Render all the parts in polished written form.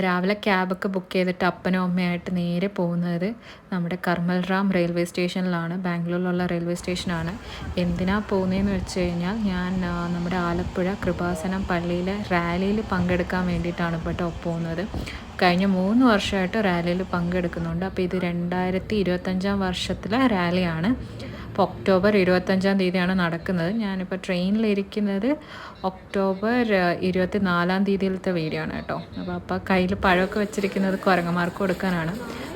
രാവിലെ ക്യാബൊക്കെ ബുക്ക് ചെയ്തിട്ട് അപ്പനും അമ്മയായിട്ട് നേരെ പോകുന്നത് നമ്മുടെ കർമ്മൽറാം റെയിൽവേ സ്റ്റേഷനിലാണ്. ബാംഗ്ലൂരിലുള്ള റെയിൽവേ സ്റ്റേഷനാണ്. എന്തിനാണ് പോകുന്നതെന്ന് വെച്ച് കഴിഞ്ഞാൽ നമ്മുടെ ആലപ്പുഴ കൃപാസനം പള്ളിയിലെ റാലിയിൽ പങ്കെടുക്കാൻ വേണ്ടിയിട്ടാണ് ഇപ്പോൾ പോകുന്നത്. കഴിഞ്ഞ 3 വർഷമായിട്ട് റാലിയിൽ പങ്കെടുക്കുന്നുണ്ട്. അപ്പോൾ ഇത് 2025 വർഷത്തിലെ റാലിയാണ്. അപ്പോൾ ഒക്ടോബർ 25 തീയതിയാണ് നടക്കുന്നത്. ഞാനിപ്പോൾ ട്രെയിനിലിരിക്കുന്നത് ഒക്ടോബർ 24 തീയതിയിലത്തെ വീഡിയോ ആണ് കേട്ടോ. അപ്പോൾ കയ്യിൽ പഴമൊക്കെ വെച്ചിരിക്കുന്നത് കുരങ്ങന്മാർക്ക് കൊടുക്കാനാണ്.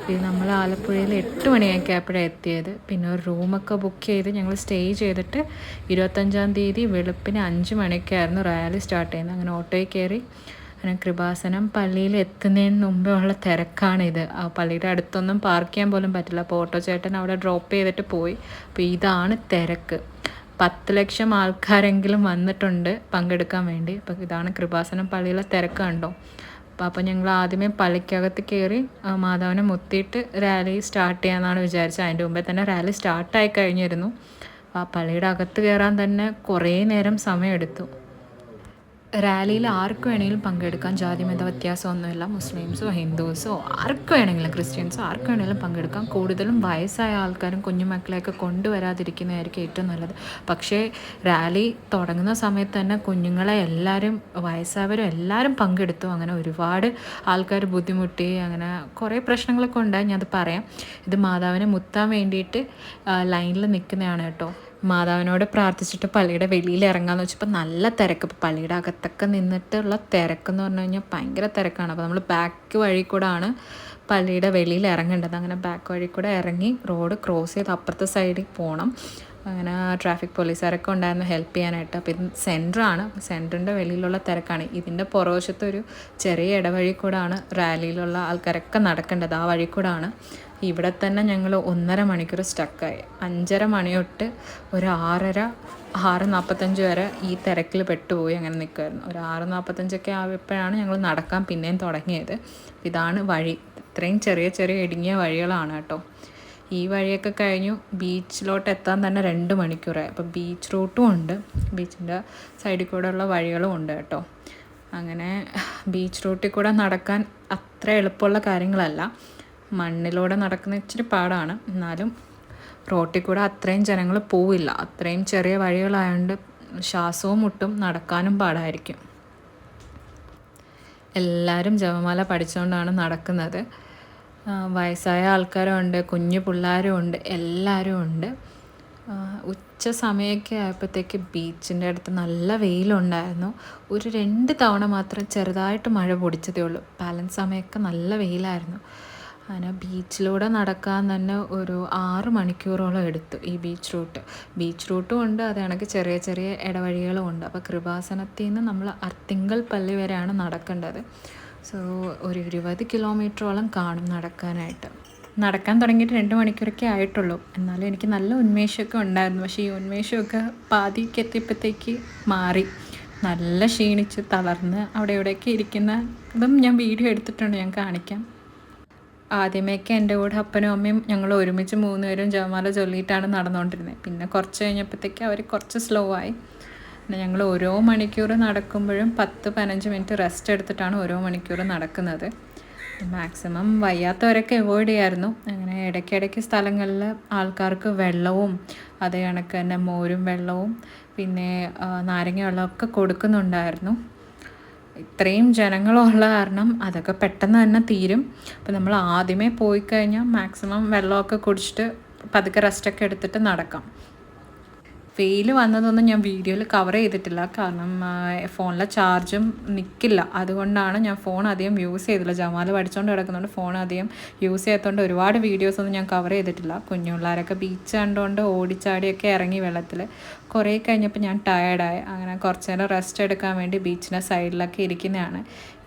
ഇത് നമ്മൾ ആലപ്പുഴയിൽ 8 മണിയൊക്കെ ആയപ്പോഴാണ് എത്തിയത്. പിന്നെ ഒരു റൂമൊക്കെ ബുക്ക് ചെയ്ത് ഞങ്ങൾ സ്റ്റേ ചെയ്തിട്ട് 25 തീയതി വെളുപ്പിന് 5 മണിക്കായിരുന്നു റാലി സ്റ്റാർട്ട് ചെയ്യുന്നത്. അങ്ങനെ ഓട്ടോയിൽ കയറി അങ്ങനെ കൃപാസനം പള്ളിയിൽ എത്തുന്നതിന് മുമ്പേ ഉള്ള തിരക്കാണിത്. ആ പള്ളിയുടെ അടുത്തൊന്നും പാർക്ക് ചെയ്യാൻ പോലും പറ്റില്ല. അപ്പോൾ ഓട്ടോ ചേട്ടൻ അവിടെ ഡ്രോപ്പ് ചെയ്തിട്ട് പോയി. അപ്പോൾ ഇതാണ് തിരക്ക്. 10 ലക്ഷം ആൾക്കാരെങ്കിലും വന്നിട്ടുണ്ട് പങ്കെടുക്കാൻ വേണ്ടി. അപ്പോൾ ഇതാണ് കൃപാസനം പള്ളിയിലെ തിരക്ക് കണ്ടോ. അപ്പോൾ ഞങ്ങൾ ആദ്യമേ പള്ളിക്കകത്ത് കയറി മാതാവിനെ മുത്തിയിട്ട് റാലി സ്റ്റാർട്ട് ചെയ്യാമെന്നാണ് വിചാരിച്ചത്. അതിൻ്റെ മുമ്പേ തന്നെ റാലി സ്റ്റാർട്ടായി കഴിഞ്ഞിരുന്നു. ആ പള്ളിയുടെ അകത്ത് കയറാൻ തന്നെ കുറേ നേരം സമയമെടുത്തു. റാലിയിൽ ആർക്ക് വേണമെങ്കിലും പങ്കെടുക്കാം. ജാതിമത വ്യത്യാസമൊന്നുമില്ല. മുസ്ലിംസോ ഹിന്ദുസോ ആർക്ക് വേണമെങ്കിലും, ക്രിസ്ത്യൻസോ ആർക്ക് വേണമെങ്കിലും പങ്കെടുക്കാം. കൂടുതലും വയസ്സായ ആൾക്കാരും കുഞ്ഞുമക്കളെയൊക്കെ കൊണ്ടുവരാതിരിക്കുന്നതായിരിക്കും ഏറ്റവും നല്ലത്. പക്ഷേ റാലി തുടങ്ങുന്ന സമയത്ത് തന്നെ കുഞ്ഞുങ്ങളെ എല്ലാവരും, വയസ്സായവരും എല്ലാവരും പങ്കെടുത്തു. അങ്ങനെ ഒരുപാട് ആൾക്കാർ ബുദ്ധിമുട്ടി. അങ്ങനെ കുറേ പ്രശ്നങ്ങളൊക്കെ ഉണ്ടായി. ഞാനത് പറയാം. ഇത് മാതാവിനെ മുത്താൻ വേണ്ടിയിട്ട് ലൈനിൽ നിൽക്കുന്നതാണ് കേട്ടോ. മാതാവിനോട് പ്രാർത്ഥിച്ചിട്ട് പള്ളിയുടെ വെളിയിൽ ഇറങ്ങാമെന്ന് വെച്ചപ്പോൾ നല്ല തിരക്ക്. ഇപ്പോൾ പള്ളിയുടെ അകത്തൊക്കെ നിന്നിട്ടുള്ള തിരക്കെന്ന് പറഞ്ഞു കഴിഞ്ഞാൽ ഭയങ്കര തിരക്കാണ്. അപ്പോൾ നമ്മൾ ബാക്ക് വഴി കൂടെ ആണ് പള്ളിയുടെ വെളിയിൽ ഇറങ്ങേണ്ടത്. അങ്ങനെ ബാക്ക് വഴി കൂടെ ഇറങ്ങി റോഡ് ക്രോസ് ചെയ്ത് അപ്പുറത്തെ സൈഡിൽ പോകണം. അങ്ങനെ ട്രാഫിക് പോലീസുകാരൊക്കെ ഉണ്ടായിരുന്നു ഹെൽപ്പ് ചെയ്യാനായിട്ട്. അപ്പോൾ ഇത് സെൻറ്ററാണ്. സെൻറ്ററിൻ്റെ വെളിയിലുള്ള തിരക്കാണ്. ഇതിൻ്റെ പുറവശത്തൊരു ചെറിയ ഇടവഴി കൂടാണ് റാലിയിലുള്ള ആൾക്കാരൊക്കെ നടക്കേണ്ടത്. ആ വഴി കൂടാണ്. ഇവിടെ തന്നെ ഞങ്ങൾ 1.5 മണിക്കൂർ സ്റ്റക്കായി. 5:30 മണി തൊട്ട് ഒരു 6:45 വരെ ഈ തിരക്കിൽ പെട്ടുപോയി. അങ്ങനെ നിൽക്കുമായിരുന്നു. ഒരു 6:45 ആയപ്പോഴാണ് ഞങ്ങൾ നടക്കാൻ പിന്നെയും തുടങ്ങിയത്. ഇതാണ് വഴി. ഇത്രയും ചെറിയ ചെറിയ ഇടുങ്ങിയ വഴികളാണ് കേട്ടോ. ഈ വഴിയൊക്കെ കഴിഞ്ഞു ബീച്ചിലോട്ട് എത്താൻ തന്നെ 2 മണിക്കൂറായി. അപ്പോൾ ബീച്ച് റൂട്ടും ഉണ്ട്, ബീച്ചിൻ്റെ സൈഡിൽ കൂടെ ഉള്ള വഴികളും ഉണ്ട് കേട്ടോ. അങ്ങനെ ബീച്ച് റൂട്ടിൽ കൂടെ നടക്കാൻ അത്ര എളുപ്പമുള്ള കാര്യങ്ങളല്ല. മണ്ണിലൂടെ നടക്കുന്ന ഇച്ചിരി പാടാണ്. എന്നാലും റോട്ടിൽ കൂടെ അത്രയും ജനങ്ങൾ പോവില്ല. അത്രയും ചെറിയ വഴികളായതുകൊണ്ട് ശ്വാസവും മുട്ടും, നടക്കാനും പാടായിരിക്കും. എല്ലാവരും ജപമാല പഠിച്ചുകൊണ്ടാണ് നടക്കുന്നത്. വയസ്സായ ആൾക്കാരും ഉണ്ട്, കുഞ്ഞു പിള്ളേരും ഉണ്ട്, എല്ലാവരും ഉണ്ട്. ഉച്ച സമയമൊക്കെ ആയപ്പോഴത്തേക്ക് ബീച്ചിൻ്റെ അടുത്ത് നല്ല വെയിലുണ്ടായിരുന്നു. ഒരു 2 തവണ മാത്രം ചെറുതായിട്ട് മഴ പൊടിച്ചതേ ഉള്ളൂ. ബാലൻസ് സമയമൊക്കെ നല്ല വെയിലായിരുന്നു. അങ്ങനെ ബീച്ചിലൂടെ നടക്കാൻ തന്നെ ഒരു 6 മണിക്കൂറോളം എടുത്തു ഈ ബീച്ച് റൂട്ടും ഉണ്ട്. അത് കണക്ക് ചെറിയ ചെറിയ ഇടവഴികളും ഉണ്ട്. അപ്പോൾ കൃപാസനത്തിൽ നിന്ന് നമ്മൾ അർത്തിങ്കൽ പള്ളി വരെയാണ് നടക്കേണ്ടത്. സോ ഒരു 20 കിലോമീറ്ററോളം കാണും നടക്കാനായിട്ട്. നടക്കാൻ തുടങ്ങിയിട്ട് 2 മണിക്കൂറൊക്കെ ആയിട്ടുള്ളൂ. എന്നാലും എനിക്ക് നല്ല ഉന്മേഷമൊക്കെ ഉണ്ടായിരുന്നു. പക്ഷേ ഈ ഉന്മേഷമൊക്കെ പാതിക്ക് എത്തിയപ്പോഴത്തേക്ക് മാറി. നല്ല ക്ഷീണിച്ച് തളർന്ന് അവിടെ ഇവിടെയൊക്കെ ഇരിക്കുന്ന ഇതും ഞാൻ വീഡിയോ എടുത്തിട്ടുണ്ട്, ഞാൻ കാണിക്കാം. ആദ്യമേയൊക്കെ എൻ്റെ കൂടെ അപ്പനും അമ്മയും ഞങ്ങൾ ഒരുമിച്ച് 3 പേരും ജപമാല ചൊല്ലിയിട്ടാണ് നടന്നുകൊണ്ടിരുന്നത്. പിന്നെ കുറച്ച് കഴിഞ്ഞപ്പോഴത്തേക്ക് അവർ കുറച്ച് സ്ലോ ആയി. പിന്നെ ഞങ്ങൾ ഓരോ മണിക്കൂർ നടക്കുമ്പോഴും 10-15 മിനിറ്റ് റെസ്റ്റ് എടുത്തിട്ടാണ് ഓരോ മണിക്കൂർ നടക്കുന്നത്. മാക്സിമം വയ്യാത്തവരൊക്കെ അവോയ്ഡ് ചെയ്യായിരുന്നു. അങ്ങനെ ഇടയ്ക്കിടയ്ക്ക് സ്ഥലങ്ങളിൽ ആൾക്കാർക്ക് വെള്ളവും അതേ കണക്ക് തന്നെ മോരും വെള്ളവും പിന്നെ നാരങ്ങ വെള്ളമൊക്കെ കൊടുക്കുന്നുണ്ടായിരുന്നു. ഇത്രയും ജനങ്ങളുള്ള കാരണം അതൊക്കെ പെട്ടെന്ന് തന്നെ തീരും. അപ്പോൾ നമ്മൾ ആദ്യമേ പോയി കഴിഞ്ഞാൽ മാക്സിമം വെള്ളമൊക്കെ കുടിച്ചിട്ട് പതുക്കെ റെസ്റ്റൊക്കെ എടുത്തിട്ട് നടക്കാം. വെയിൽ വന്നതൊന്നും ഞാൻ വീഡിയോയിൽ കവർ ചെയ്തിട്ടില്ല. കാരണം ഫോണിലെ ചാർജും നിൽക്കില്ല. അതുകൊണ്ടാണ് ഞാൻ ഫോൺ അധികം യൂസ് ചെയ്തില്ല. ജമാൽ പഠിച്ചുകൊണ്ട് കിടക്കുന്നുണ്ട് ഫോൺ അധികം യൂസ് ചെയ്യാത്തതുകൊണ്ട് ഒരുപാട് വീഡിയോസൊന്നും ഞാൻ കവർ ചെയ്തിട്ടില്ല. കുഞ്ഞു പിള്ളേരൊക്കെ ബീച്ച് കണ്ടുകൊണ്ട് ഓടിച്ചാടിയൊക്കെ ഇറങ്ങി വെള്ളത്തിൽ. കുറേ കഴിഞ്ഞപ്പോൾ ഞാൻ ടയേർഡായി. അങ്ങനെ കുറച്ച് നേരം റെസ്റ്റ് എടുക്കാൻ വേണ്ടി ബീച്ചിൻ്റെ സൈഡിലൊക്കെ ഇരിക്കുന്നതാണ്.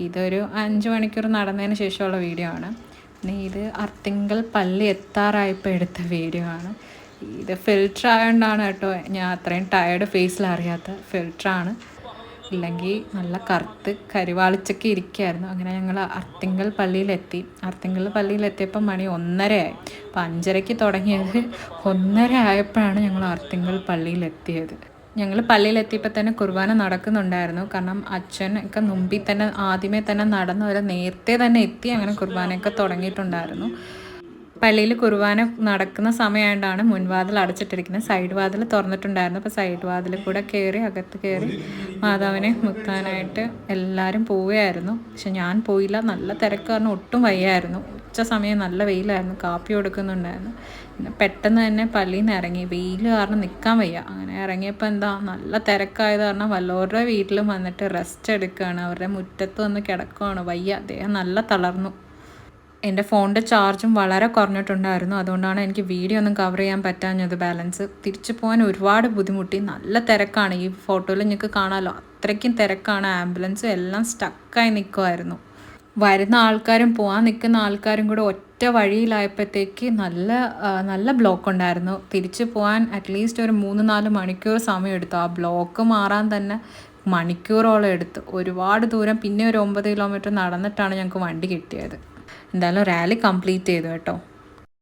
ഇതൊരു 5 മണിക്കൂർ നടന്നതിന് ശേഷമുള്ള വീഡിയോ ആണ്. പിന്നെ ഇത് അർത്തിങ്കൽ പള്ളി എത്താറായപ്പോൾ എടുത്ത വീഡിയോ ആണ്. ഇത് ഫിൽറ്റർ ആയതുകൊണ്ടാണ് കേട്ടോ ഞാൻ അത്രയും ടയേർഡ് ഫേസിൽ അറിയാത്ത. ഫിൽറ്ററാണ്, ഇല്ലെങ്കിൽ നല്ല കറുത്ത് കരിവാളിച്ചൊക്കെ ഇരിക്കുകയായിരുന്നു. അങ്ങനെ ഞങ്ങൾ അർത്തിങ്കൽ പള്ളിയിലെത്തി. അർത്തിങ്കൽ പള്ളിയിലെത്തിയപ്പോൾ മണി 1:30 ആയി. അപ്പോൾ 5:30 തുടങ്ങിയത് 1:30 ആയപ്പോഴാണ് ഞങ്ങൾ അർത്തിങ്കൽ പള്ളിയിലെത്തിയത്. ഞങ്ങൾ പള്ളിയിലെത്തിയപ്പോൾ തന്നെ കുർബാന നടക്കുന്നുണ്ടായിരുന്നു. കാരണം അച്ഛനൊക്കെ മുമ്പിൽ തന്നെ ആദ്യമേ തന്നെ നടന്ന് വരെ നേരത്തെ തന്നെ എത്തി അങ്ങനെ കുർബാനയൊക്കെ തുടങ്ങിയിട്ടുണ്ടായിരുന്നു. പള്ളിയിൽ കുർബാന നടക്കുന്ന സമയമായതുകൊണ്ടാണ് മുൻവാതിൽ അടച്ചിട്ടിരിക്കുന്നത്. സൈഡ് വാതിൽ തുറന്നിട്ടുണ്ടായിരുന്നു. അപ്പോൾ സൈഡ് വാതിൽ കൂടെ കയറി അകത്ത് കയറി മാതാവിനെ മുത്താനായിട്ട് എല്ലാവരും പോവുകയായിരുന്നു. പക്ഷെ ഞാൻ പോയില്ല. നല്ല തിരക്ക് കാരണം ഒട്ടും വയ്യായിരുന്നു. ഉച്ച സമയം നല്ല വെയിലായിരുന്നു. കാപ്പി കൊടുക്കുന്നുണ്ടായിരുന്നു. പിന്നെ പെട്ടെന്ന് തന്നെ പള്ളിയിൽ നിന്ന് ഇറങ്ങി. വെയിൽ കാരണം നിൽക്കാൻ വയ്യ. അങ്ങനെ ഇറങ്ങിയപ്പോൾ എന്താ നല്ല തിരക്കായത് കാരണം വല്ലവരുടെ വീട്ടിലും വന്നിട്ട് റെസ്റ്റ് എടുക്കുകയാണ്. അവരുടെ മുറ്റത്ത് വന്ന് കിടക്കുകയാണ്. വയ്യ, അദ്ദേഹം നല്ല തളർന്നു. എൻ്റെ ഫോണിൻ്റെ ചാർജും വളരെ കുറഞ്ഞിട്ടുണ്ടായിരുന്നു. അതുകൊണ്ടാണ് എനിക്ക് വീഡിയോ ഒന്നും കവർ ചെയ്യാൻ പറ്റാഞ്ഞത്. ബാലൻസ് തിരിച്ചു പോകാൻ ഒരുപാട് ബുദ്ധിമുട്ടി. നല്ല തിരക്കാണ്. ഈ ഫോട്ടോയിൽ നിങ്ങൾക്ക് കാണാമല്ലോ, അത്രയ്ക്കും തിരക്കാണ്. ആംബുലൻസും എല്ലാം സ്റ്റക്കായി നിൽക്കുമായിരുന്നു. വരുന്ന ആൾക്കാരും പോകാൻ നിൽക്കുന്ന ആൾക്കാരും കൂടെ ഒറ്റ വഴിയിലായപ്പോഴത്തേക്ക് നല്ല ബ്ലോക്ക് ഉണ്ടായിരുന്നു. തിരിച്ചു പോകാൻ അറ്റ്ലീസ്റ്റ് ഒരു 3-4 മണിക്കൂർ സമയം എടുത്തു. ആ ബ്ലോക്ക് മാറാൻ തന്നെ മണിക്കൂറോളം എടുത്തു. ഒരുപാട് ദൂരം, പിന്നെ ഒരു 9 കിലോമീറ്റർ നടന്നിട്ടാണ് ഞങ്ങൾക്ക് വണ്ടി കിട്ടിയത്. എന്തായാലും റാലി കംപ്ലീറ്റ് ചെയ്തു കേട്ടോ.